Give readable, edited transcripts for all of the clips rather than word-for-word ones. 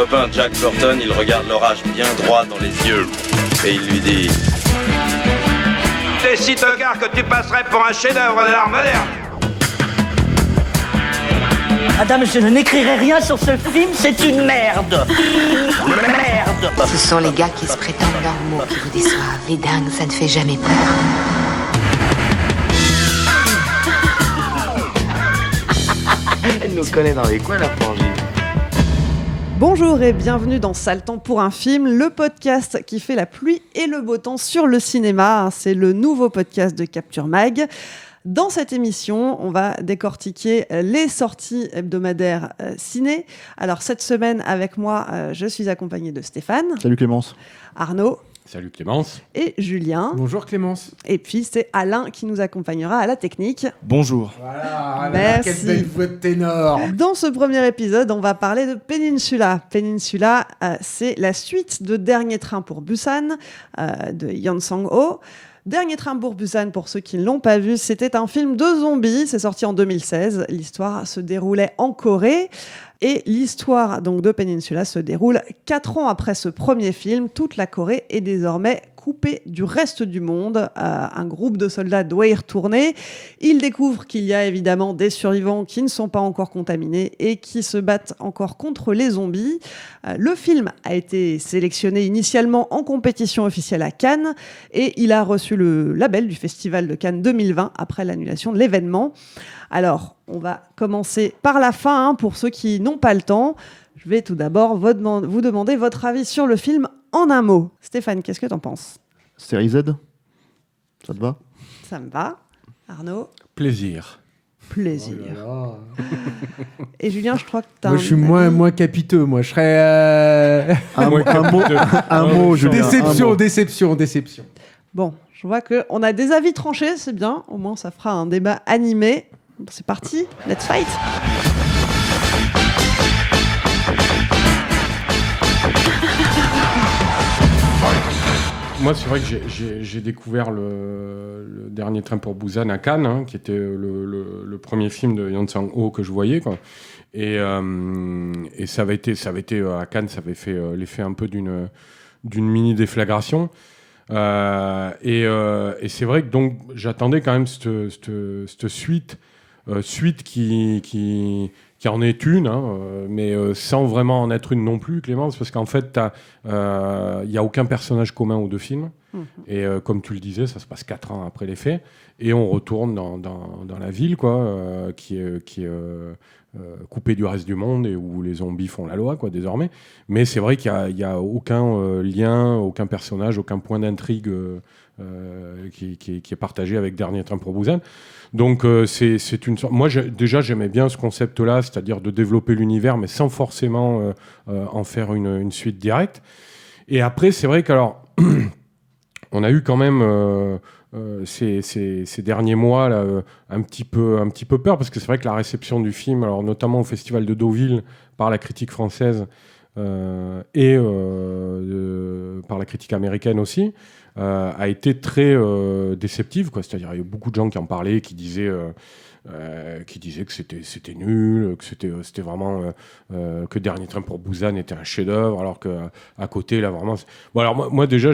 copain Jack Burton, il regarde l'orage bien droit dans les yeux. Et il lui dit... T'es si tocard que tu passerais pour un chef-d'œuvre de l'art moderne. Madame, je n'écrirai rien sur ce film, c'est une merde. Merde. Ce sont les gars qui se prétendent normaux qui vous déçoivent. Les dingues, ça ne fait jamais peur. Elle nous connaît dans les coins, la frangine. Bonjour et bienvenue dans Sale temps pour un film, le podcast qui fait la pluie et le beau temps sur le cinéma. C'est le nouveau podcast de Capture Mag. Dans cette émission, on va décortiquer les sorties hebdomadaires ciné. Alors cette semaine, avec moi, je suis accompagnée de Stéphane. Salut Clémence. Arnaud. Salut Clémence. Et Julien. Bonjour Clémence. Et puis c'est Alain qui nous accompagnera à la technique. Bonjour. Voilà, merci. Quelle belle voix de ténor. Dans ce premier épisode, on va parler de Peninsula. Peninsula, c'est la suite de Dernier train pour Busan de Yeon Sang-ho. Dernier train pour Busan, pour ceux qui ne l'ont pas vu, c'était un film de zombies. C'est sorti en 2016. L'histoire se déroulait en Corée. Et l'histoire donc de Peninsula se déroule 4 ans après ce premier film. Toute la Corée est désormais coupée du reste du monde. Un groupe de soldats doit y retourner. Ils découvrent qu'il y a évidemment des survivants qui ne sont pas encore contaminés et qui se battent encore contre les zombies. Le film a été sélectionné initialement en compétition officielle à Cannes et il a reçu le label du Festival de Cannes 2020 après l'annulation de l'événement. Alors, on va commencer par la fin, pour ceux qui n'ont pas le temps. Je vais tout d'abord vous demander votre avis sur le film en un mot. Stéphane, qu'est-ce que t'en penses ? Série Z ? Ça te va ? Ça me va. Arnaud ? Plaisir. Plaisir. Oh là là. Et Julien, je crois que t'as Moi, je suis moins capiteux. Moi, je serais... un mot, Julien. Déception. Bon, je vois qu'on a des avis tranchés, c'est bien. Au moins, ça fera un débat animé. C'est parti, let's fight. Moi, c'est vrai que j'ai découvert le Dernier train pour Busan à Cannes, qui était le premier film de Yeon Sang-ho que je voyais, quoi. Et ça avait été à Cannes, ça avait fait l'effet un peu d'une mini déflagration. Et c'est vrai que donc j'attendais quand même cette suite qui en est une, mais sans vraiment en être une non plus, Clémence, parce qu'en fait, il n'y a aucun personnage commun aux deux films. Et comme tu le disais, ça se passe 4 ans après les faits, et on retourne dans la ville, quoi, qui est coupée du reste du monde et où les zombies font la loi, quoi, désormais. Mais c'est vrai qu'il n'y a aucun lien, aucun personnage, aucun point d'intrigue qui est partagé avec Dernier train pour Busan. Donc c'est une sorte... Moi déjà j'aimais bien ce concept-là, c'est-à-dire de développer l'univers, mais sans forcément en faire une suite directe. Et après c'est vrai qu'alors on a eu quand même ces derniers mois là, un petit peu peur, parce que c'est vrai que la réception du film, alors notamment au Festival de Deauville par la critique française et par la critique américaine aussi, a été très déceptive, quoi. C'est-à-dire il y a eu beaucoup de gens qui en parlaient, qui disaient que c'était nul, que c'était vraiment que Dernier train pour Busan était un chef-d'œuvre, alors que à côté là vraiment bon, alors moi déjà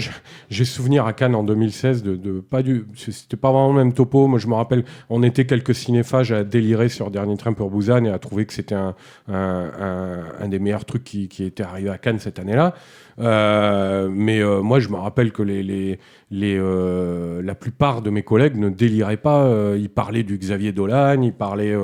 j'ai souvenir à Cannes en 2016 de pas c'était pas vraiment le même topo. Moi je me rappelle, on était quelques cinéphages à délirer sur Dernier train pour Busan et à trouver que c'était un des meilleurs trucs qui était arrivé à Cannes cette année-là. Mais moi je me rappelle que la plupart de mes collègues ne déliraient pas. Ils parlaient du Xavier Dolan, ils parlaient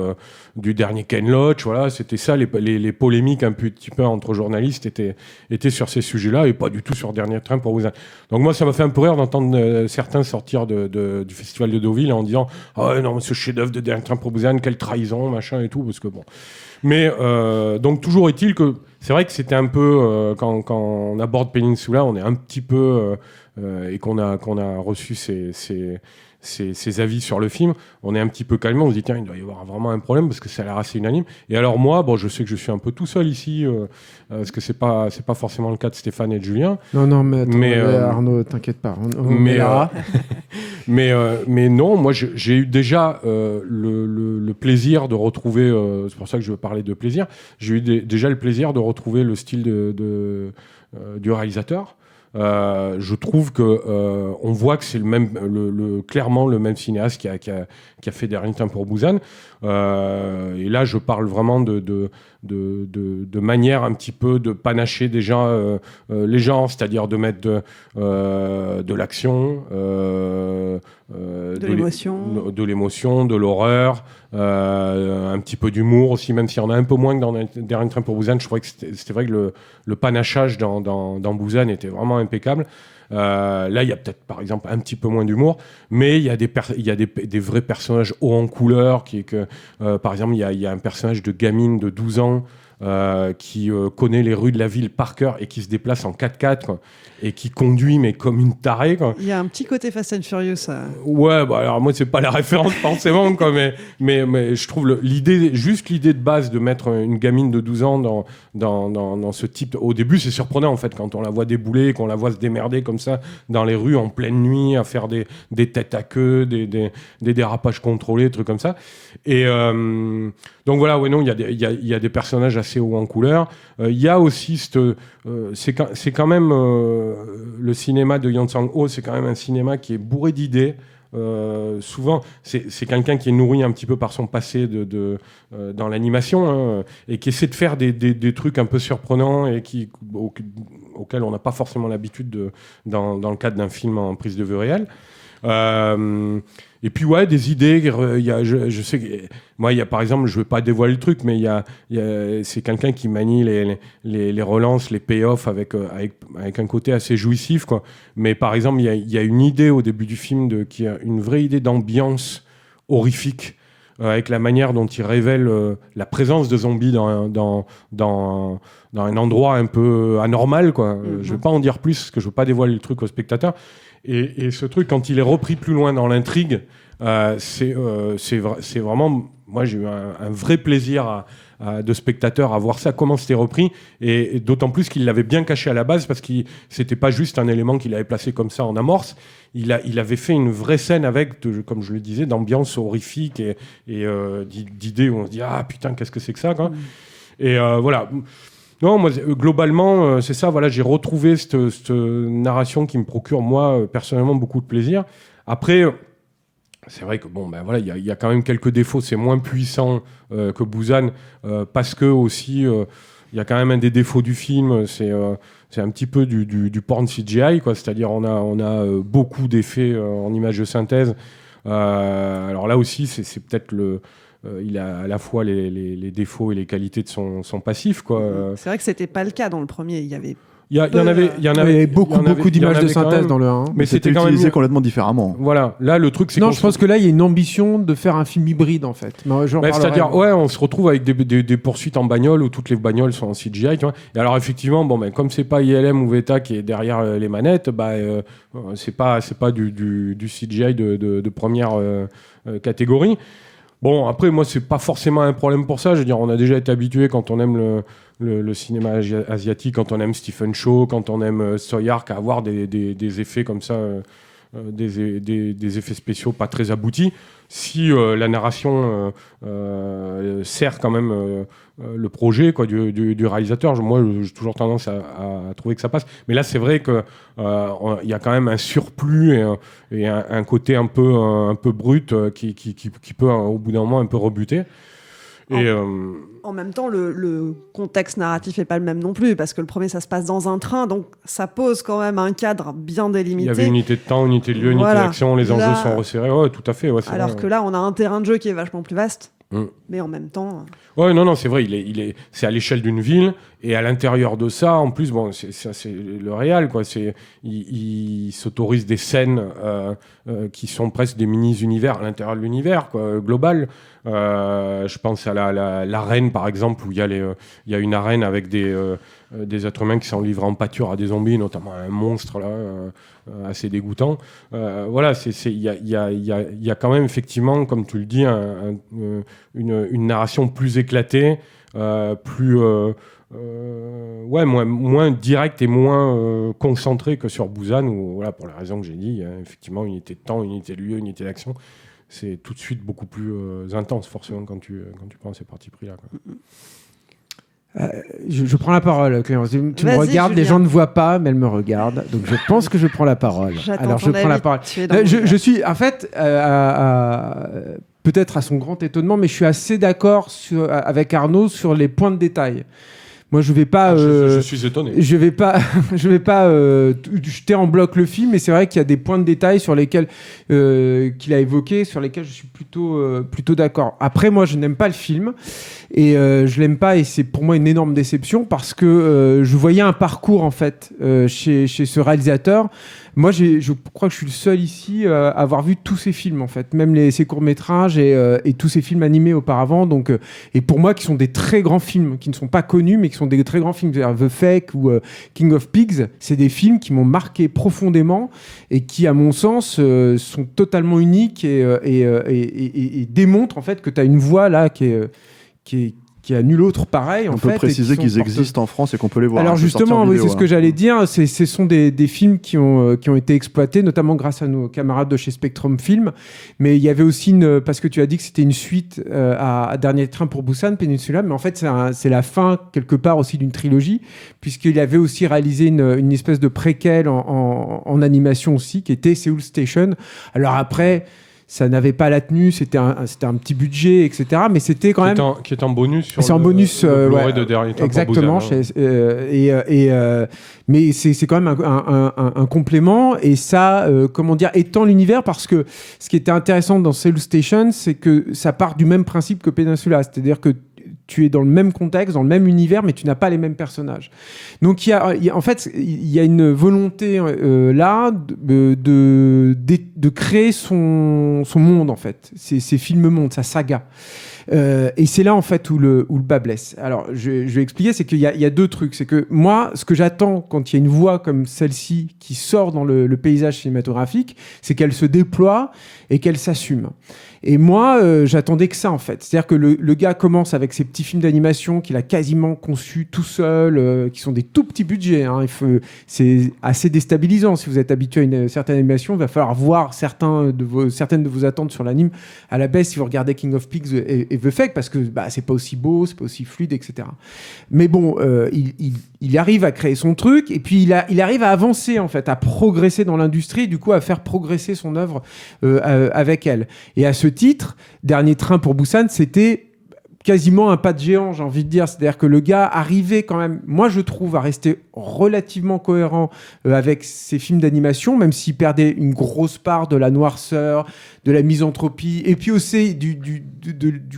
du dernier Ken Loach. Voilà, c'était ça les polémiques un petit peu entre journalistes étaient sur ces sujets-là et pas du tout sur Dernier train pour Busan. Donc moi ça m'a fait un peu rire d'entendre certains sortir du Festival de Deauville en disant ah non, ce chef-d'œuvre de Dernier train pour Busan, quelle trahison, machin et tout, parce que bon. Mais donc toujours est-il que c'est vrai que c'était un peu quand on aborde Peninsula, on est un petit peu et qu'on a reçu ses avis sur le film, on est un petit peu calmé, on se dit tiens, il doit y avoir vraiment un problème parce que ça a l'air assez unanime. Et alors moi, bon, je sais que je suis un peu tout seul ici, parce que c'est pas forcément le cas de Stéphane et de Julien. Non, mais attends, Mais, Arnaud, t'inquiète pas. On est là. mais non, moi j'ai eu déjà le plaisir de retrouver, c'est pour ça que je veux parler de plaisir, j'ai eu déjà le plaisir de retrouver le style du réalisateur. Je trouve que on voit que c'est le même, clairement le même cinéaste qui a fait Dernier Train pour Busan. Et là, je parle vraiment de manière un petit peu de panacher déjà les gens, c'est-à-dire de mettre de l'action, de l'émotion, de l'horreur, un petit peu d'humour aussi, même s'il y en a un peu moins que dans Dernier Train pour Busan. Je trouvais que c'était vrai que le panachage dans Busan était vraiment impeccable. Là, il y a peut-être, par exemple, un petit peu moins d'humour, mais il y a des vrais personnages hauts en couleur. Par exemple, il y a un personnage de gamine de 12 ans qui connaît les rues de la ville par cœur et qui se déplace en 4x4 quoi, et qui conduit mais comme une tarée quoi. Il y a un petit côté Fast and Furious. Ouais, bah alors moi c'est pas la référence forcément quoi, mais je trouve l'idée de base de mettre une gamine de 12 ans dans ce type. Au début c'est surprenant en fait quand on la voit débouler, qu'on la voit se démerder comme ça dans les rues en pleine nuit à faire des têtes à queue, des dérapages contrôlés, des trucs comme ça. Et donc voilà, ouais non, il y a des personnages assez hauts en couleur. Il y a aussi c'est quand même le cinéma de Yang Sang-ho, c'est quand même un cinéma qui est bourré d'idées. Souvent, c'est quelqu'un qui est nourri un petit peu par son passé dans l'animation hein, et qui essaie de faire des trucs un peu surprenants et auxquels on n'a pas forcément l'habitude dans le cadre d'un film en prise de vue réelle. Et puis ouais, des idées. Je sais que moi, il y a par exemple, je veux pas dévoiler le truc, mais c'est quelqu'un qui manie les relances, les payoffs avec un côté assez jouissif quoi. Mais par exemple, il y a une idée au début du film qui a une vraie idée d'ambiance horrifique. Avec la manière dont il révèle la présence de zombies dans un endroit un peu anormal quoi. Je vais pas en dire plus parce que je veux pas dévoiler le truc au spectateur. Et ce truc, quand il est repris plus loin dans l'intrigue, c'est vraiment... Moi, j'ai eu un vrai plaisir de spectateur à voir ça, comment c'était repris, et d'autant plus qu'il l'avait bien caché à la base, parce que c'était pas juste un élément qu'il avait placé comme ça en amorce. Il avait fait une vraie scène avec, comme je le disais, d'ambiance horrifique et d'idées où on se dit « Ah putain, qu'est-ce que c'est que ça ?» Et voilà... Non, moi, globalement, c'est ça. Voilà, j'ai retrouvé cette narration qui me procure, moi, personnellement, beaucoup de plaisir. Après, c'est vrai que, bon, ben voilà, il y a quand même quelques défauts. C'est moins puissant que Busan, parce que aussi, il y a quand même un des défauts du film. C'est un petit peu du porn CGI, quoi. C'est-à-dire, on a beaucoup d'effets en images de synthèse. Alors là aussi, c'est peut-être il a à la fois les défauts et les qualités de son passif, quoi. C'est vrai que c'était pas le cas dans le premier. Il y avait il y en avait beaucoup d'images de synthèse dans le 1. Mais c'était quand utilisé complètement différemment. Voilà, là le truc c'est je pense que là il y a une ambition de faire un film hybride en fait. C'est-à-dire on se retrouve avec des poursuites en bagnole où toutes les bagnoles sont en CGI, tu vois. Et alors effectivement comme c'est pas ILM ou Veta qui est derrière les manettes, c'est pas du CGI de première catégorie. Bon, après, moi, c'est pas forcément un problème pour ça. Je veux dire, on a déjà été habitué quand on aime le cinéma asiatique, quand on aime Stephen Chow, quand on aime Soyark, à avoir des effets comme ça, des effets spéciaux pas très aboutis. Si la narration sert quand même le projet quoi, du réalisateur, moi, j'ai toujours tendance à trouver que ça passe. Mais là, c'est vrai qu'il y a quand même un surplus et un côté un peu brut qui peut, au bout d'un moment, un peu rebuter. En même temps, le contexte narratif n'est pas le même non plus, parce que le premier, ça se passe dans un train, donc ça pose quand même un cadre bien délimité. Il y avait unité de temps, unité de lieu, unité d'action, les enjeux sont resserrés. Ouais, tout à fait. Ouais, alors vrai, que là, on a un terrain de jeu qui est vachement plus vaste, mais en même temps... Ouais, non, c'est vrai, c'est à l'échelle d'une ville, Et à l'intérieur de ça, en plus, bon, c'est le réal, quoi. Il s'autorise des scènes qui sont presque des mini-univers à l'intérieur de l'univers, quoi, global. Je pense à l'arène, par exemple, où il y a une arène avec des êtres humains qui sont livrés en pâture à des zombies, notamment un monstre là, assez dégoûtant. Voilà, il y a quand même effectivement, comme tu le dis, une narration plus éclatée, plus moins directe et moins concentrée que sur Busan, où voilà, pour les raisons que j'ai dit, effectivement, unité de temps, unité de lieu, unité d'action. C'est tout de suite beaucoup plus intense, forcément, quand tu prends ces partis pris-là, quoi. Je prends la parole, Clémence. Tu me regardes, Julien. les gens ne voient pas, mais elle me regarde. Donc je pense que je prends la parole. Alors je prends la parole. Je suis, en fait, peut-être à son grand étonnement, mais je suis assez d'accord avec Arnaud sur les points de détail. Moi, je vais pas. Je suis étonné. Je vais pas jeter en bloc le film, mais c'est vrai qu'il y a des points de détail sur lesquels qu'il a évoqués, sur lesquels je suis plutôt d'accord. Après, moi, je n'aime pas le film et je l'aime pas, et c'est pour moi une énorme déception parce que je voyais un parcours en fait chez ce réalisateur. Moi, je crois que je suis le seul ici à avoir vu tous ces films, en fait, même ses courts-métrages et tous ces films animés auparavant. Donc, et pour moi, qui sont des très grands films, qui ne sont pas connus, mais qui sont des très grands films. The Fake ou King of Pigs, c'est des films qui m'ont marqué profondément et qui, à mon sens, sont totalement uniques et démontrent, en fait, que tu as une voix là qui a nul autre pareil. On peut préciser qu'ils existent en France et qu'on peut les voir. Alors justement, oui, c'est ce que j'allais dire. Ce sont des films qui ont été exploités, notamment grâce à nos camarades de chez Spectrum Film. Mais il y avait aussi parce que tu as dit que c'était une suite à Dernier Train pour Busan, Peninsula. Mais en fait, c'est la fin, quelque part, aussi d'une trilogie, puisqu'il avait aussi réalisé une espèce de préquel en animation aussi, qui était Seoul Station. Alors après... ça n'avait pas la tenue, c'était un petit budget, etc. Mais c'était quand même... Qui est en bonus sur c'est en bonus, le Blu-ray de Dernier Train exactement, pour Busan. Mais c'est quand même un complément, et ça, étend l'univers, parce que ce qui était intéressant dans Seoul Station, c'est que ça part du même principe que Peninsula, c'est-à-dire que tu es dans le même contexte, dans le même univers, mais tu n'as pas les mêmes personnages. Donc, il y a une volonté là de créer son monde, en fait. Ses films-mondes, sa saga. Et c'est là, en fait, où le bas blesse. Alors, je vais expliquer, c'est qu'il y a deux trucs. C'est que moi, ce que j'attends quand il y a une voix comme celle-ci qui sort dans le paysage cinématographique, c'est qu'elle se déploie et qu'elle s'assume. Et moi, j'attendais que ça, en fait. C'est-à-dire que le gars commence avec ses petits films d'animation qu'il a quasiment conçus tout seul, qui sont des tout petits budgets. Hein. C'est assez déstabilisant. Si vous êtes habitué à une certaine animation, il va falloir voir certaines de vos attentes sur l'anime à la baisse si vous regardez King of Pigs et The Fake, parce que c'est pas aussi beau, c'est pas aussi fluide, etc. Mais bon, il arrive à créer son truc, et puis il arrive à avancer, en fait, à progresser dans l'industrie, du coup à faire progresser son œuvre avec elle. Et à ce titre, Dernier Train pour Busan, c'était quasiment un pas de géant, j'ai envie de dire. C'est-à-dire que le gars arrivait quand même, moi je trouve, à rester relativement cohérent avec ses films d'animation, même s'il perdait une grosse part de la noirceur, de la misanthropie, et puis aussi du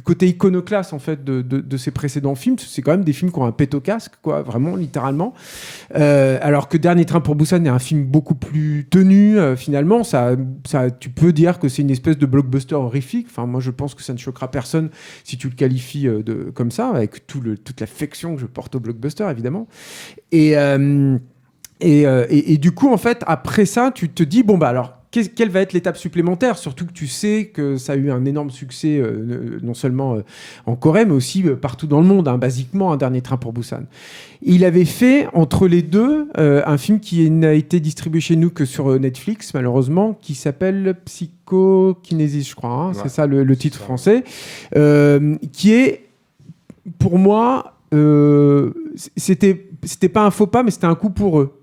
côté iconoclaste, en fait, de ses précédents films. C'est quand même des films qui ont un pet au casque, quoi, vraiment, littéralement. Alors que Dernier Train pour Busan est un film beaucoup plus tenu, finalement. Ça, tu peux dire que c'est une espèce de blockbuster horrifique. Enfin, moi, je pense que ça ne choquera personne si tu le qualifies comme ça, avec toute l'affection que je porte au blockbuster, évidemment. Et du coup, en fait, après ça, tu te dis, bon, alors, quelle va être l'étape supplémentaire, surtout que tu sais que ça a eu un énorme succès, non seulement en Corée, mais aussi partout dans le monde, hein, basiquement, Un Dernier Train pour Busan. Il avait fait, entre les deux, un film qui n'a été distribué chez nous que sur Netflix, malheureusement, qui s'appelle Psychokinésis, je crois, hein, ouais, c'est ça le titre français, qui est, pour moi, c'était pas un faux pas, mais c'était un coup pour eux.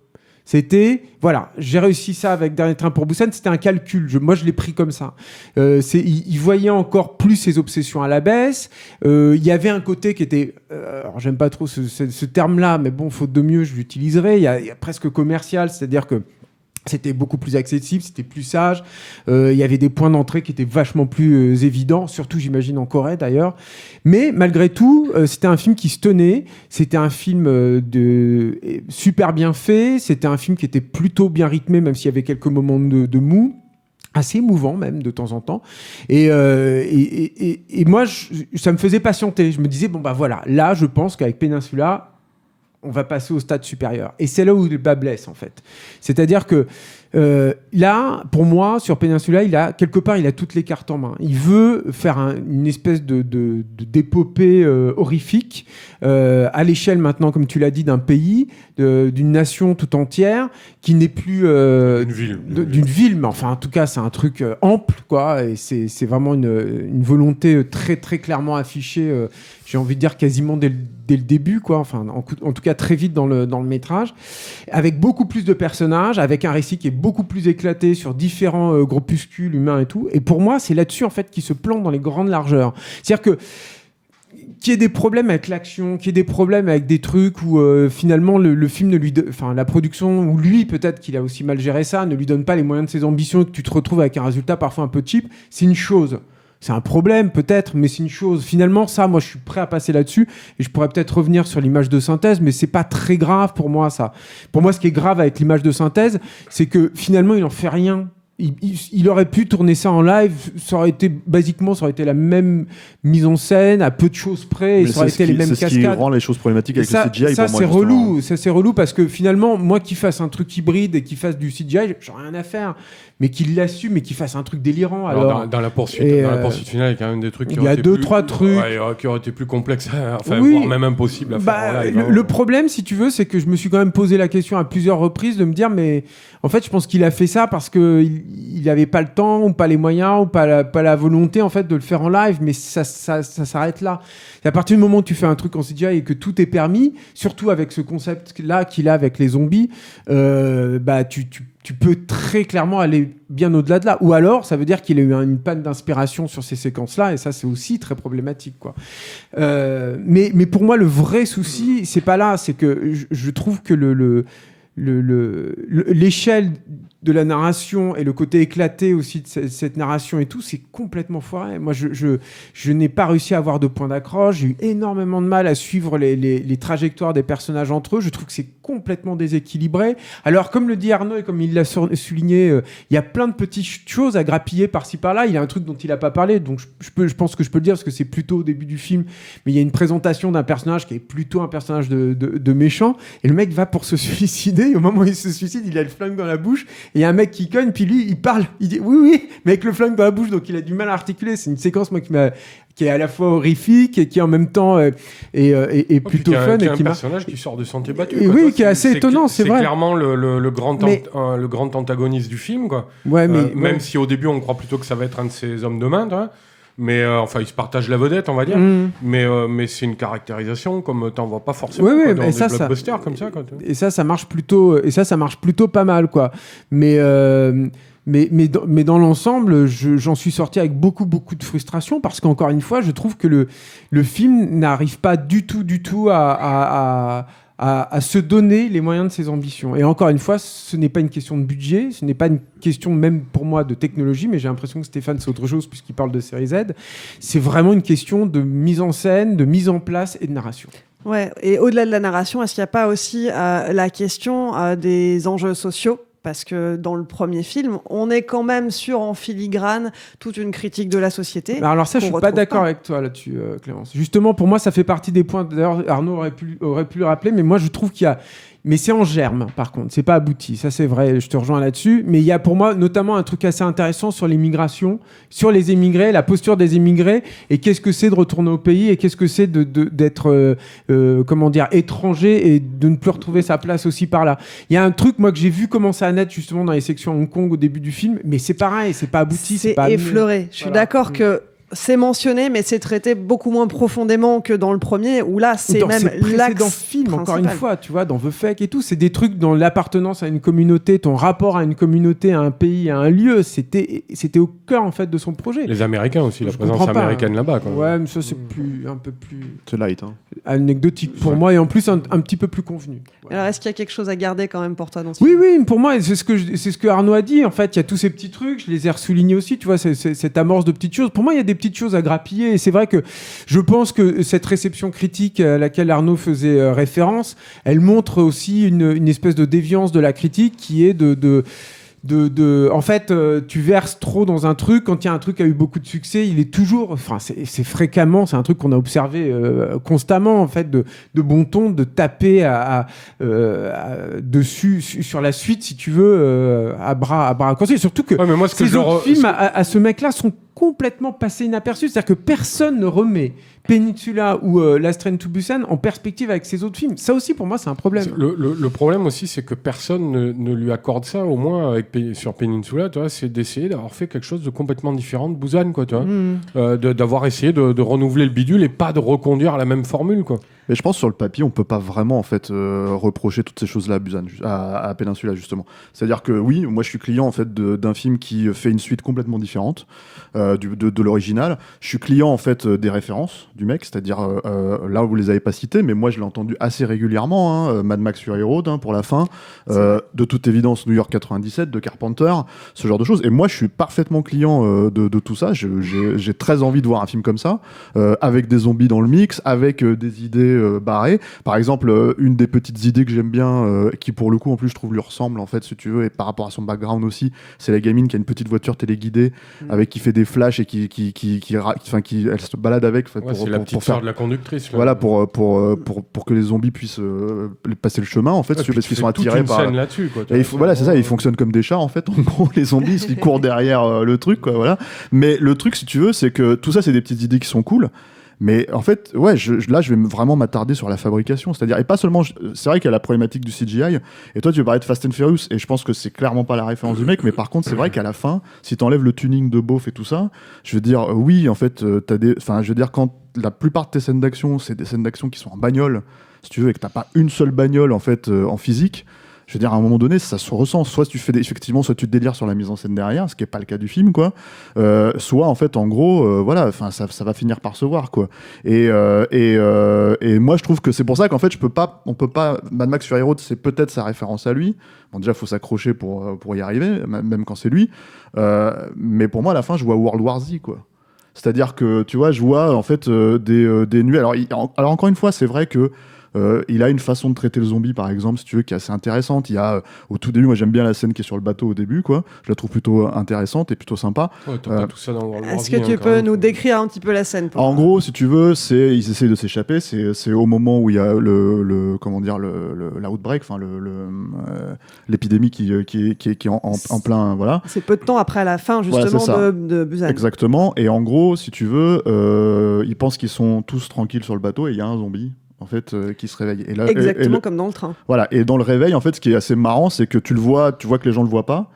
C'était, voilà, j'ai réussi ça avec Dernier Train pour Busan, c'était un calcul, moi je l'ai pris comme ça. Il voyait encore plus ses obsessions à la baisse, il y avait un côté qui était, alors j'aime pas trop ce terme-là, mais bon, faute de mieux, je l'utiliserai, il y a presque commercial, c'est-à-dire que C'était beaucoup plus accessible, c'était plus sage. Il y avait des points d'entrée qui étaient vachement plus évidents, surtout j'imagine en Corée d'ailleurs. Mais malgré tout, c'était un film qui se tenait. C'était un film super bien fait. C'était un film qui était plutôt bien rythmé, même s'il y avait quelques moments de mou. Assez émouvant même de temps en temps. Et moi, ça me faisait patienter. Je me disais, bon bah voilà, là je pense qu'avec Peninsula, on va passer au stade supérieur. Et c'est là où le bas blesse, en fait. C'est-à-dire que là, pour moi, sur Peninsula, il a toutes les cartes en main. Il veut faire une espèce d'épopée horrifique à l'échelle maintenant, comme tu l'as dit, d'un pays, d'une nation tout entière, qui n'est plus d'une ville, mais enfin, en tout cas, c'est un truc ample, quoi. Et c'est vraiment une volonté très, très clairement affichée. J'ai envie de dire quasiment dès le début, quoi. Enfin, en tout cas, très vite dans le métrage, avec beaucoup plus de personnages, avec un récit qui est beaucoup plus éclaté sur différents groupuscules humains et tout. Et pour moi, c'est là-dessus en fait qu'il se plante dans les grandes largeurs. C'est-à-dire que qu'il y ait des problèmes avec l'action, qu'il y ait des problèmes avec des trucs où finalement le film ne lui la production, ou lui peut-être qu'il a aussi mal géré ça, ne lui donne pas les moyens de ses ambitions et que tu te retrouves avec un résultat parfois un peu cheap, c'est une chose. C'est un problème peut-être, mais c'est une chose. Finalement, ça, moi, je suis prêt à passer là-dessus et je pourrais peut-être revenir sur l'image de synthèse, mais c'est pas très grave pour moi, ça. Pour moi, ce qui est grave avec l'image de synthèse, c'est que finalement, il en fait rien. Il aurait pu tourner ça en live, ça aurait été la même mise en scène, à peu de choses près, et ça aurait été les mêmes cascades. C'est ce qui rend les choses problématiques avec le CGI. Ça, pour moi, c'est relou. Ça, c'est relou parce que finalement, moi qui fasse un truc hybride et qui fasse du CGI, j'en ai rien à faire. Mais qu'il l'assume et qu'il fasse un truc délirant. Alors, dans la poursuite finale, il y a quand même des trucs qui il y a trois trucs qui auraient été plus complexes, voire même impossibles à faire en live. Le problème, si tu veux, c'est que je me suis quand même posé la question à plusieurs reprises de me dire, mais en fait, je pense qu'il a fait ça parce qu'il n'avait pas le temps, ou pas les moyens, ou pas la volonté en fait de le faire en live. Mais ça s'arrête là. Et à partir du moment où tu fais un truc en CGI et que tout est permis, surtout avec ce concept-là qu'il a avec les zombies, tu peux très clairement aller bien au-delà de là. Ou alors, ça veut dire qu'il a eu une panne d'inspiration sur ces séquences-là, et ça, c'est aussi très problématique, quoi. Mais pour moi, le vrai souci, c'est pas là. C'est que je trouve que l'échelle de la narration et le côté éclaté aussi de cette narration et tout, c'est complètement foiré. Moi, je n'ai pas réussi à avoir de point d'accroche. J'ai eu énormément de mal à suivre les trajectoires des personnages entre eux. Je trouve que c'est complètement déséquilibré. Alors, comme le dit Arnaud et comme il l'a souligné, il y a plein de petites choses à grappiller par-ci par-là. Il y a un truc dont il n'a pas parlé, donc je pense que je peux le dire parce que c'est plutôt au début du film, mais il y a une présentation d'un personnage qui est plutôt un personnage de méchant, et le mec va pour se suicider, et au moment où il se suicide, il a le flingue dans la bouche. Et il y a un mec qui cogne, puis lui, il parle. Il dit oui, mais avec le flingue dans la bouche, donc il a du mal à articuler. C'est une séquence, moi, qui est à la fois horrifique et qui en même temps est plutôt fun. Et qui un personnage qui sort de sentier battu. Qui est assez étonnant, c'est vrai. C'est clairement le grand antagoniste du film, quoi. Ouais, même si au début, on croit plutôt que ça va être un de ses hommes de main, tu vois. Mais ils se partagent la vedette, on va dire. Mais c'est une caractérisation comme t'en vois pas forcément dans des blockbusters comme ça. Quoi. Et ça marche plutôt pas mal, quoi. Mais dans l'ensemble, j'en suis sorti avec beaucoup de frustration parce qu'encore une fois, je trouve que le film n'arrive pas du tout à se donner les moyens de ses ambitions. Et encore une fois, ce n'est pas une question de budget, ce n'est pas une question même pour moi de technologie, mais j'ai l'impression que Stéphane, c'est autre chose puisqu'il parle de série Z. C'est vraiment une question de mise en scène, de mise en place et de narration. Ouais, et au-delà de la narration, est-ce qu'il n'y a pas aussi la question des enjeux sociaux ? Parce que dans le premier film, on est quand même sur en filigrane toute une critique de la société. Alors ça, je suis pas d'accord avec toi là-dessus, Clémence. Justement, pour moi, ça fait partie des points. D'ailleurs, Arnaud aurait pu le rappeler, mais moi, je trouve qu'il y a. Mais c'est en germe, par contre, c'est pas abouti. Ça, c'est vrai, je te rejoins là-dessus. Mais il y a pour moi notamment un truc assez intéressant sur l'immigration, sur les émigrés, la posture des émigrés, et qu'est-ce que c'est de retourner au pays, et qu'est-ce que c'est d'être, étranger, et de ne plus retrouver sa place aussi par là. Il y a un truc, moi, que j'ai vu commencer à naître justement dans les sections Hong Kong au début du film, mais c'est pareil, c'est pas abouti. C'est pas effleuré. Je suis d'accord que c'est mentionné, mais c'est traité beaucoup moins profondément que dans le premier, où là, c'est dans même ses précédents l'axe films, principal. encore une fois, tu vois, dans The Fake et tout, c'est des trucs dans l'appartenance à une communauté, ton rapport à une communauté, à un pays, à un lieu, c'était au cœur, en fait, de son projet. Les Américains aussi, la Je présence comprends pas, américaine là-bas. Quoi. Ouais, mais ça, c'est un peu plus C'est light. Hein. anecdotique pour moi, et en plus, un petit peu plus convenu. Voilà. Alors, est-ce qu'il y a quelque chose à garder quand même pour toi dans ce Oui, film ? oui, pour moi, c'est ce que Arnaud a dit. En fait, il y a tous ces petits trucs, je les ai ressoulignés aussi, tu vois, cette amorce de petites choses. Pour moi, il y a des petites choses à grappiller. Et c'est vrai que je pense que cette réception critique à laquelle Arnaud faisait référence, elle montre aussi une espèce de déviance de la critique qui est en fait, tu verses trop dans un truc. Quand il y a un truc qui a eu beaucoup de succès, il est toujours, enfin, c'est fréquemment, c'est un truc qu'on a observé constamment, en fait, de bon ton, de taper dessus sur la suite, si tu veux, à bras cassés. Surtout que mais moi, ces autres films à ce mec-là sont complètement passés inaperçus. C'est-à-dire que personne ne remet Peninsula ou Last Train to Busan en perspective avec ses autres films. Ça aussi, pour moi, c'est un problème. Le problème aussi, c'est que personne ne lui accorde ça, au moins sur Peninsula, tu vois, c'est d'essayer d'avoir fait quelque chose de complètement différent de Busan, quoi, tu vois. D'avoir essayé de renouveler le bidule et pas de reconduire la même formule, quoi. Mais je pense sur le papier, on peut pas vraiment en fait reprocher toutes ces choses-là à Busan, à Peninsula justement. C'est-à-dire que oui, moi je suis client en fait d'un film qui fait une suite complètement différente de l'original. Je suis client en fait des références du mec, c'est-à-dire là où vous les avez pas citées, mais moi je l'ai entendu assez régulièrement. Mad Max Fury Road pour la fin, de toute évidence New York 97 de Carpenter, ce genre de choses. Et moi je suis parfaitement client de tout ça. J'ai très envie de voir un film comme ça, avec des zombies dans le mix, avec des idées barré. Par exemple, une des petites idées que j'aime bien, qui pour le coup en plus je trouve lui ressemble en fait, si tu veux, et par rapport à son background aussi, c'est la gamine qui a une petite voiture téléguidée avec qui fait des flashs et qui elle se balade avec. En fait, c'est la petite sœur de la conductrice. Là. Voilà, pour que les zombies puissent passer le chemin en fait, parce qu'ils sont attirés par. Scène là-dessus, quoi, voilà, c'est ça, ils fonctionnent comme des chats en fait. En gros, les zombies ils courent derrière le truc, quoi, voilà. Mais le truc, si tu veux, c'est que tout ça, c'est des petites idées qui sont cool. Mais en fait, ouais, là, je vais vraiment m'attarder sur la fabrication. C'est-à-dire, et pas seulement, c'est vrai qu'il y a la problématique du CGI. Et toi, tu veux parler de Fast and Furious, et je pense que c'est clairement pas la référence du mec. Mais par contre, c'est vrai qu'à la fin, si t'enlèves le tuning de beauf et tout ça, je veux dire, oui, en fait, je veux dire, quand la plupart de tes scènes d'action, c'est des scènes d'action qui sont en bagnole, si tu veux, et que t'as pas une seule bagnole, en fait, en physique. Je veux dire, à un moment donné, ça se ressent. Soit tu fais effectivement, soit tu te délires sur la mise en scène derrière, ce qui est pas le cas du film, quoi. Soit, en fait, en gros, voilà, enfin, ça va finir par se voir, quoi. Et moi, je trouve que c'est pour ça qu'en fait, on peut pas. Mad Max Fury Road, c'est peut-être sa référence à lui. Bon, déjà, faut s'accrocher pour y arriver, même quand c'est lui. Mais pour moi, à la fin, je vois World War Z, quoi. C'est-à-dire que, tu vois, je vois en fait des nuits. Alors encore une fois, c'est vrai que. Il a une façon de traiter le zombie, par exemple, si tu veux, qui est assez intéressante. Il y a, au tout début, moi j'aime bien la scène qui est sur le bateau au début, quoi. Je la trouve plutôt intéressante et plutôt sympa. Ouais, t'as pas tout ça dans World War Z, est-ce que tu peux nous décrire un petit peu la scène En gros, si tu veux, ils essayent de s'échapper. C'est au moment où il y a l'outbreak, enfin l'épidémie qui est en plein, voilà. C'est peu de temps après la fin justement voilà, de Busan. Exactement. Et en gros, si tu veux, ils pensent qu'ils sont tous tranquilles sur le bateau et il y a un zombie. En fait, qui se réveille. Et là, exactement comme dans le train. Voilà. Et dans le réveil, en fait, ce qui est assez marrant, c'est que tu vois que les gens le voient pas.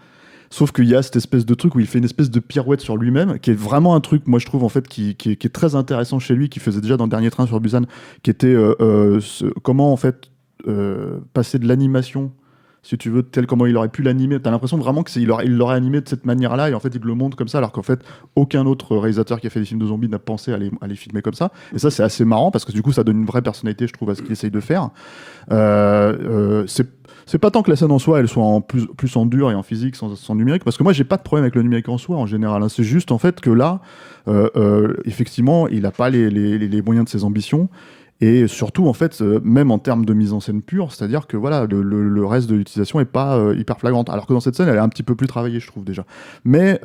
Sauf qu'il y a cette espèce de truc où il fait une espèce de pirouette sur lui-même, qui est vraiment un truc, moi je trouve en fait, qui est très intéressant chez lui, qui faisait déjà dans le dernier train sur Busan, qui était comment en fait passer de l'animation. Si tu veux, tel comment il aurait pu l'animer, t'as l'impression vraiment qu'il l'aurait animé de cette manière-là, et en fait il le montre comme ça, alors qu'en fait aucun autre réalisateur qui a fait des films de zombies n'a pensé à les filmer comme ça. Et ça c'est assez marrant parce que du coup ça donne une vraie personnalité, je trouve, à ce qu'il essaye de faire. C'est pas tant que la scène en soi elle soit plus en dur et en physique sans numérique, parce que moi j'ai pas de problème avec le numérique en soi en général, hein. C'est juste en fait que là effectivement il a pas les moyens de ses ambitions. Et surtout, en fait, même en termes de mise en scène pure, c'est-à-dire que voilà, le reste de l'utilisation est pas hyper flagrante. Alors que dans cette scène, elle est un petit peu plus travaillée, je trouve déjà. Mais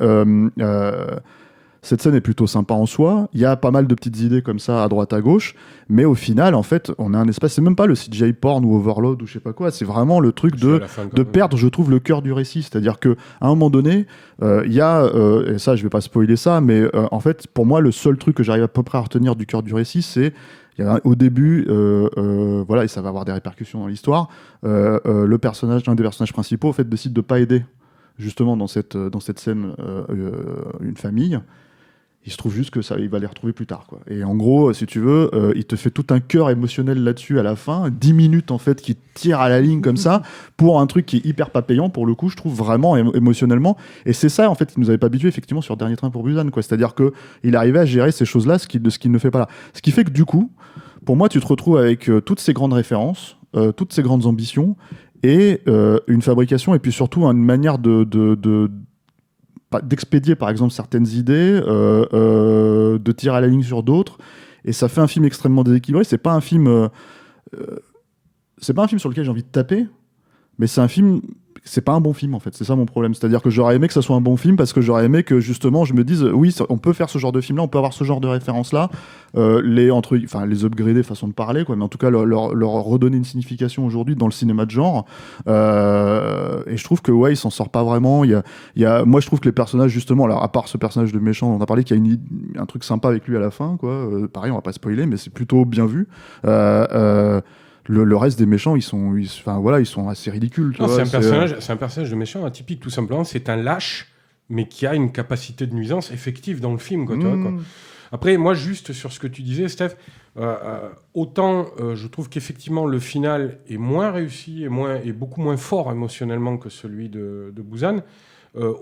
cette scène est plutôt sympa en soi. Il y a pas mal de petites idées comme ça à droite à gauche, mais au final, en fait, on a un espace. C'est même pas le CGI porn ou Overload ou je sais pas quoi. C'est vraiment le truc de perdre, je trouve, le cœur du récit. C'est-à-dire que à un moment donné, il y a et ça, je vais pas spoiler ça, mais en fait, pour moi, le seul truc que j'arrive à peu près à retenir du cœur du récit, c'est au début, voilà, et ça va avoir des répercussions dans l'histoire. L'un des personnages principaux, en fait, décide de pas aider justement dans cette scène une famille. Il se trouve juste que ça, il va les retrouver plus tard, quoi. Et en gros, si tu veux, il te fait tout un cœur émotionnel là-dessus à la fin, 10 minutes en fait qui tire à la ligne comme ça pour un truc qui est hyper pas payant pour le coup, je trouve vraiment émotionnellement. Et c'est ça en fait qui nous avait pas habitué effectivement sur Dernier Train pour Busan, quoi. C'est-à-dire que il arrivait à gérer ces choses-là, ce qu'il ne fait pas là. Ce qui fait que du coup, pour moi, tu te retrouves avec toutes ces grandes références, toutes ces grandes ambitions et une fabrication et puis surtout une manière d'expédier par exemple certaines idées, de tirer à la ligne sur d'autres, et ça fait un film extrêmement déséquilibré. C'est pas un film sur lequel j'ai envie de taper, mais c'est pas un bon film en fait, c'est ça mon problème. C'est-à-dire que j'aurais aimé que ça soit un bon film parce que j'aurais aimé que justement je me dise oui, on peut faire ce genre de film là, on peut avoir ce genre de référence là, les upgrader façon de parler, quoi, mais en tout cas leur redonner une signification aujourd'hui dans le cinéma de genre, et je trouve que ouais, il s'en sort pas vraiment. Moi je trouve que les personnages justement, alors à part ce personnage de méchant dont on a parlé, qu'il y a un truc sympa avec lui à la fin, quoi, pareil on va pas spoiler mais c'est plutôt bien vu. Le reste des méchants, ils sont assez ridicules. C'est un personnage de méchant atypique, tout simplement. C'est un lâche, mais qui a une capacité de nuisance effective dans le film, quoi, tu vois, quoi. Après, moi, juste sur ce que tu disais, Steph, autant je trouve qu'effectivement le final est moins réussi et beaucoup moins fort émotionnellement que celui de Busan.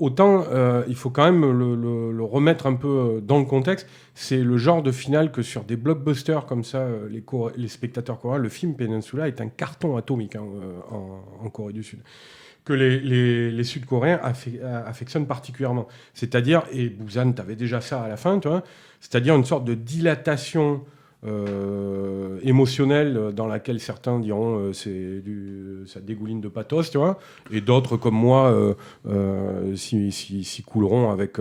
Autant il faut quand même le remettre un peu dans le contexte. C'est le genre de finale que sur des blockbusters comme ça, les spectateurs coréens, le film Peninsula est un carton atomique en Corée du Sud, que les Sud-Coréens affectionnent particulièrement. C'est-à-dire, et Busan, t'avais déjà ça à la fin, tu vois, c'est-à-dire une sorte de dilatation émotionnelle dans laquelle certains diront ça dégouline de pathos, tu vois, et d'autres comme moi s'y couleront avec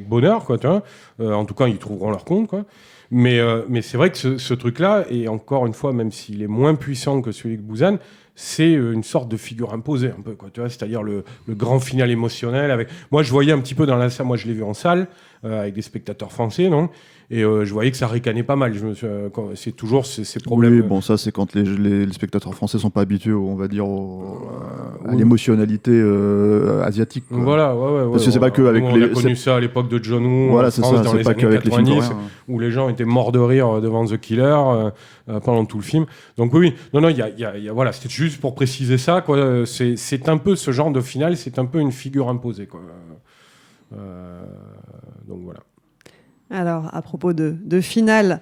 bonheur, quoi, tu vois. En tout cas, ils trouveront leur compte, quoi. Mais c'est vrai que ce truc-là, et encore une fois, même s'il est moins puissant que celui de Busan, c'est une sorte de figure imposée, un peu, quoi, tu vois, c'est-à-dire le grand final émotionnel. Moi, je voyais un petit peu dans la salle, moi je l'ai vu en salle, avec des spectateurs français, non ? Et je voyais que ça ricanait pas mal. C'est toujours ces problèmes. Oui, bon, ça, c'est quand les spectateurs français sont pas habitués, on va dire, à l'émotionnalité asiatique, quoi. Voilà, ouais. Parce que c'est pas que avec on a connu ça à l'époque de John Woo, voilà, en France, dans les années 90, où les gens étaient morts de rire devant The Killer pendant tout le film. Donc oui, non, voilà, c'était juste pour préciser ça, quoi. C'est un peu ce genre de finale, c'est un peu une figure imposée, quoi. Donc voilà. Alors, à propos de finale,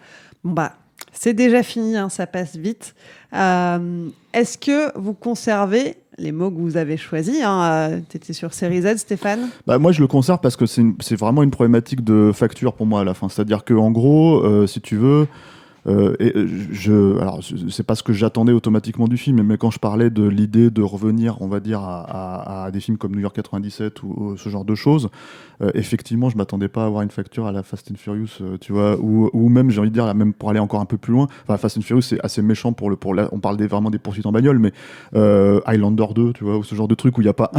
c'est déjà fini, hein, ça passe vite. Est-ce que vous conservez les mots que vous avez choisis, hein, tu étais sur Série Z, Stéphane ? Moi, je le conserve parce que c'est vraiment une problématique de facture pour moi à la fin. C'est-à-dire qu'en gros, si tu veux... alors c'est pas ce que j'attendais automatiquement du film, mais quand je parlais de l'idée de revenir, on va dire, à des films comme New York 97 ou ce genre de choses, effectivement je m'attendais pas à avoir une facture à la Fast and Furious, tu vois, ou même, j'ai envie de dire, même pour aller encore un peu plus loin, enfin Fast and Furious c'est assez méchant on parle vraiment des poursuites en bagnole, mais Highlander 2, tu vois, ou ce genre de truc où il n'y a pas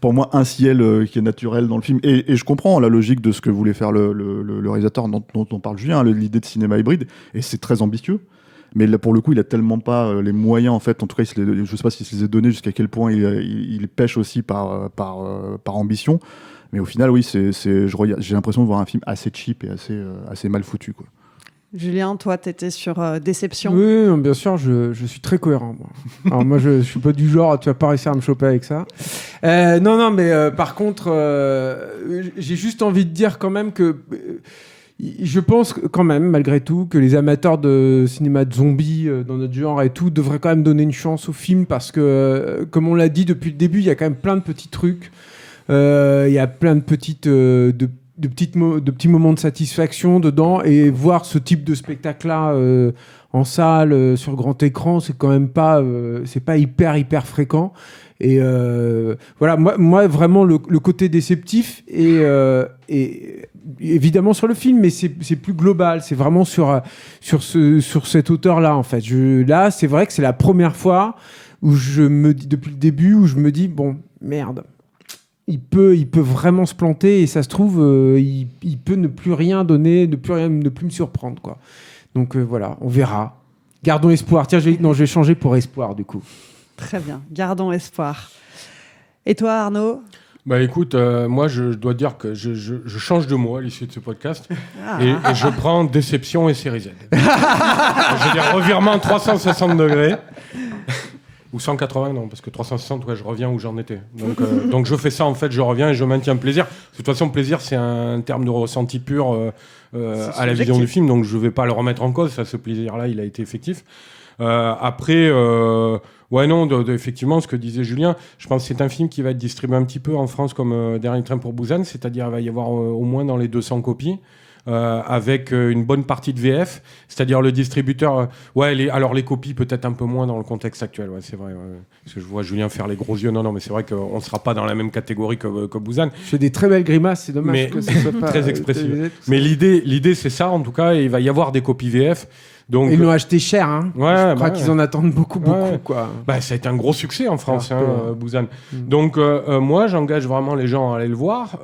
pour moi un ciel qui est naturel dans le film, et je comprends la logique de ce que voulait faire le réalisateur dont on parle Julien, l'idée de cinéma hybride, et c'est très ambitieux, mais là pour le coup il a tellement pas les moyens, en fait, en tout cas je sais pas s'il se les a donnés, jusqu'à quel point il pêche aussi par ambition, mais au final oui, j'ai l'impression de voir un film assez cheap et assez mal foutu, quoi. Julien, toi, tu étais sur Déception. Oui, bien sûr, je suis très cohérent, moi. Alors moi, je suis pas du genre, tu vas pas réussir à me choper avec ça. Non, mais par contre, j'ai juste envie de dire quand même que... je pense quand même, malgré tout, que les amateurs de cinéma de zombies dans notre genre et tout devraient quand même donner une chance au film, parce que, comme on l'a dit depuis le début, il y a quand même plein de petits trucs. Il y a plein de petites... de petits moments de satisfaction dedans, et voir ce type de spectacle-là en salle, sur grand écran, c'est quand même pas hyper fréquent. Et voilà, moi vraiment le côté déceptif et évidemment sur le film, mais c'est plus global, c'est vraiment sur cette hauteur-là, en fait. Là, c'est vrai que c'est la première fois où je me dis, depuis le début, où je me dis, bon, merde, il peut vraiment se planter, et ça se trouve, il peut ne plus rien donner, ne plus me surprendre, quoi. Donc voilà, on verra. Gardons espoir. Tiens, je vais changer pour espoir, du coup. Très bien, gardons espoir. Et toi, Arnaud ? Bah écoute, moi je dois dire que je change de mot à l'issue de ce podcast et je prends déception et série Z. Je veux dire revirement 360 degrés. Ou 180, non, parce que 360, ouais, je reviens où j'en étais. Donc je fais ça, en fait, je reviens et je maintiens le plaisir. De toute façon, plaisir, c'est un terme de ressenti pur à la vision du film, donc je ne vais pas le remettre en cause. Ça, ce plaisir-là, il a été effectif. Après, ouais, non, effectivement, ce que disait Julien, je pense que c'est un film qui va être distribué un petit peu en France comme Dernier train pour Busan, c'est-à-dire il va y avoir au moins dans les 200 copies. Avec une bonne partie de VF, c'est-à-dire le distributeur. Alors les copies peut-être un peu moins dans le contexte actuel, ouais, c'est vrai. Ouais. Parce que je vois Julien faire les gros yeux. Non, mais c'est vrai qu'on ne sera pas dans la même catégorie que Busan. Je fais des très belles grimaces, c'est dommage que ce soit pas très expressif. Mais l'idée c'est ça en tout cas, et il va y avoir des copies VF. Donc, ils l'ont acheté cher, hein. Ouais, je crois qu'ils en attendent beaucoup, quoi. Bah, ça a été un gros succès en France, Busan. Donc, moi, j'engage vraiment les gens à aller le voir,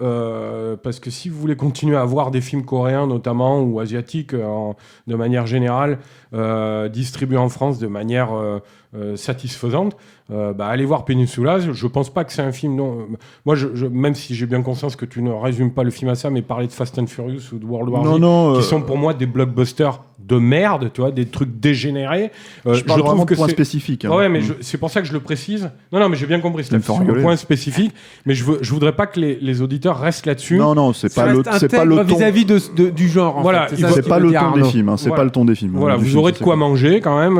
parce que si vous voulez continuer à voir des films coréens, notamment, ou asiatiques, de manière générale, distribués en France de manière satisfaisante, allez voir Peninsula. Je pense pas que c'est un film... Moi, même si j'ai bien conscience que tu ne résumes pas le film à ça, mais parler de Fast and Furious ou de World War Z, qui sont pour moi des blockbusters de merde, tu vois, des trucs dégénérés. Je parle vraiment de points spécifiques. Hein. Ouais, mais c'est pour ça que je le précise. Non, mais j'ai bien compris, c'est un point spécifique, mais je voudrais pas que les auditeurs restent là-dessus. Non, c'est pas le ton vis-à-vis du genre. Voilà, c'est pas le ton des films. C'est pas le ton des films. Voilà, vous aurez de quoi manger quand même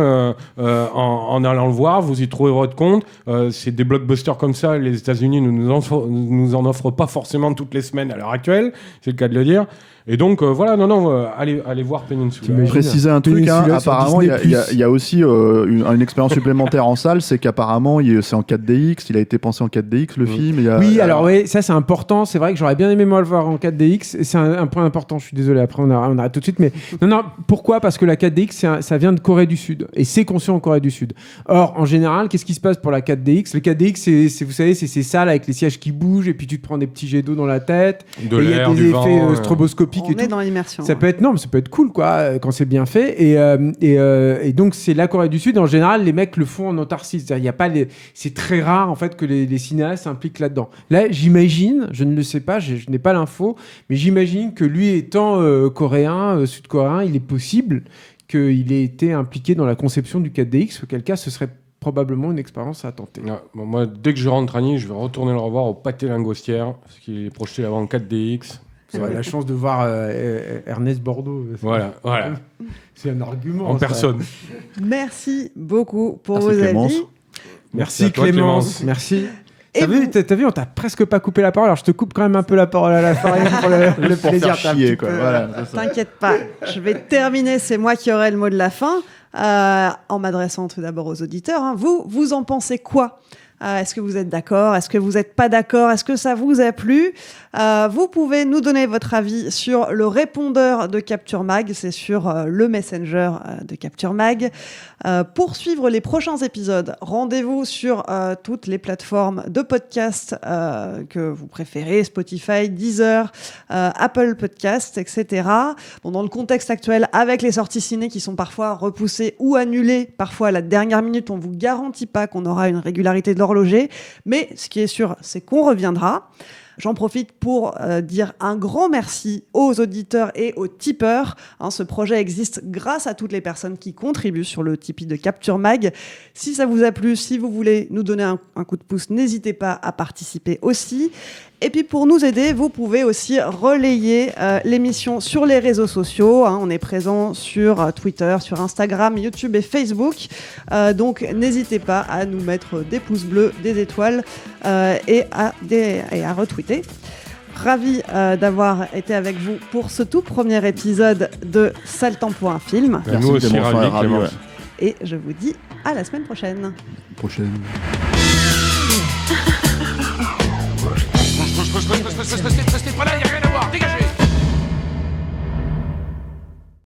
en allant le voir. Vous y trouverez votre compte. C'est des blockbusters comme ça. Les États-Unis nous en offrent pas forcément toutes les semaines à l'heure actuelle. C'est le cas de le dire. Et donc, allez voir Peninsula. Préciser un truc, apparemment, il y a aussi une expérience supplémentaire en salle, c'est qu'apparemment, c'est en 4DX, il a été pensé en 4DX, le film. Ça c'est important, c'est vrai que j'aurais bien aimé moi le voir en 4DX, et c'est un point important, je suis désolé, après on arrête tout de suite, mais non, pourquoi ? Parce que la 4DX, ça vient de Corée du Sud, et c'est conçu en Corée du Sud. Or, en général, qu'est-ce qui se passe pour la 4DX ? Le 4DX, vous savez, c'est ces salles avec les sièges qui bougent, et puis tu te prends des petits jets d'eau dans la tête, il y a des effets stroboscopiques. On est dans l'immersion. Ça peut être cool, quoi, quand c'est bien fait. Et donc, c'est la Corée du Sud. En général, les mecs le font en autarcie. C'est-à-dire, il y a pas c'est très rare, en fait, que les cinéastes s'impliquent là-dedans. Là, j'imagine, je ne le sais pas, je n'ai pas l'info, mais j'imagine que lui, étant coréen, sud-coréen, il est possible qu'il ait été impliqué dans la conception du 4DX, auquel cas, ce serait probablement une expérience à tenter. Moi, dès que je rentre à Nice, je vais retourner le revoir au Pâté Lingostière, parce qu'il est projeté avant en 4DX. Vous avez la chance de voir Ernest Bordeaux. Voilà. C'est un argument. En personne. Merci beaucoup pour vos avis. Merci Clémence. Merci. T'as vu, on t'a presque pas coupé la parole, alors je te coupe quand même un peu la parole à la fin pour le plaisir. Faire chier, quoi. Voilà, t'inquiète pas, je vais terminer, c'est moi qui aurai le mot de la fin, en m'adressant tout d'abord aux auditeurs. Hein. Vous en pensez quoi ? Est-ce que vous êtes d'accord ? Est-ce que vous n'êtes pas d'accord ? Est-ce que ça vous a plu ? Vous pouvez nous donner votre avis sur le répondeur de Capture Mag, c'est sur le Messenger de Capture Mag. Pour suivre les prochains épisodes, rendez-vous sur toutes les plateformes de podcast que vous préférez, Spotify, Deezer, Apple Podcast, etc. Bon, dans le contexte actuel, avec les sorties ciné qui sont parfois repoussées ou annulées, parfois à la dernière minute, on ne vous garantit pas qu'on aura une régularité de l'horloger, mais ce qui est sûr, c'est qu'on reviendra. J'en profite pour dire un grand merci aux auditeurs et aux tipeurs. Ce projet existe grâce à toutes les personnes qui contribuent sur le Tipeee de Capture Mag. Si ça vous a plu, si vous voulez nous donner un coup de pouce, n'hésitez pas à participer aussi. Et puis pour nous aider, vous pouvez aussi relayer l'émission sur les réseaux sociaux. On est présent sur Twitter, sur Instagram, YouTube et Facebook. Donc n'hésitez pas à nous mettre des pouces bleus, des étoiles et à retweeter. Ravi d'avoir été avec vous pour ce tout premier épisode de Sale temps pour un film. Merci, nous aussi, ravi. Et je vous dis à la semaine prochaine. Restez pas là,